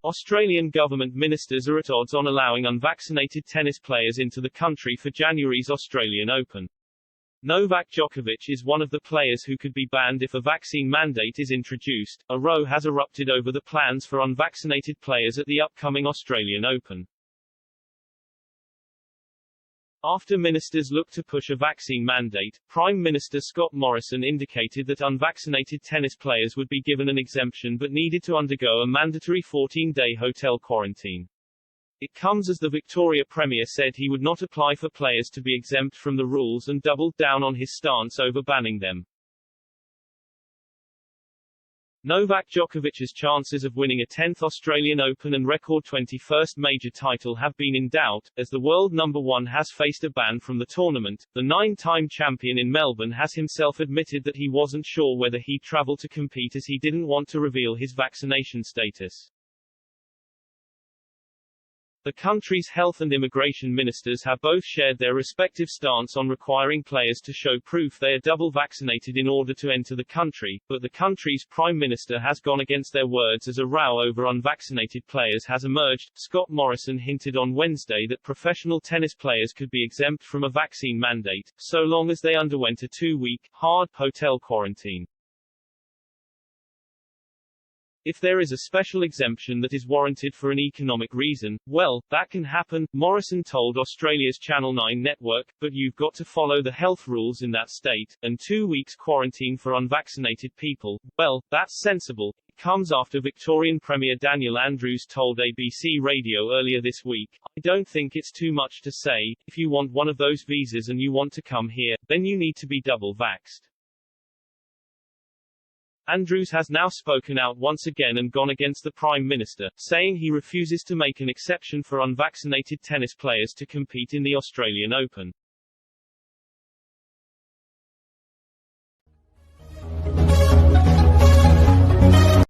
Australian government ministers are at odds on allowing unvaccinated tennis players into the country for January's Australian Open. Novak Djokovic is one of the players who could be banned if a vaccine mandate is introduced. A row has erupted over the plans for unvaccinated players at the upcoming Australian Open. After ministers looked to push a vaccine mandate, Prime Minister Scott Morrison indicated that unvaccinated tennis players would be given an exemption but needed to undergo a mandatory 14-day hotel quarantine. It comes as the Victoria Premier said he would not apply for players to be exempt from the rules and doubled down on his stance over banning them. Novak Djokovic's chances of winning a 10th Australian Open and record 21st major title have been in doubt, as the world number one has faced a ban from the tournament. The 9-time champion in Melbourne has himself admitted that he wasn't sure whether he'd travel to compete as he didn't want to reveal his vaccination status. The country's health and immigration ministers have both shared their respective stance on requiring players to show proof they are double vaccinated in order to enter the country, but the country's prime minister has gone against their words as a row over unvaccinated players has emerged. Scott Morrison hinted on Wednesday that professional tennis players could be exempt from a vaccine mandate, so long as they underwent a 2-week, hard hotel quarantine. If there is a special exemption that is warranted for an economic reason, well, that can happen, Morrison told Australia's Channel 9 network, but you've got to follow the health rules in that state, and 2 weeks quarantine for unvaccinated people, well, that's sensible. It comes after Victorian Premier Daniel Andrews told ABC Radio earlier this week, I don't think it's too much to say, if you want one of those visas and you want to come here, then you need to be double vaxxed. Andrews has now spoken out once again and gone against the Prime Minister, saying he refuses to make an exception for unvaccinated tennis players to compete in the Australian Open.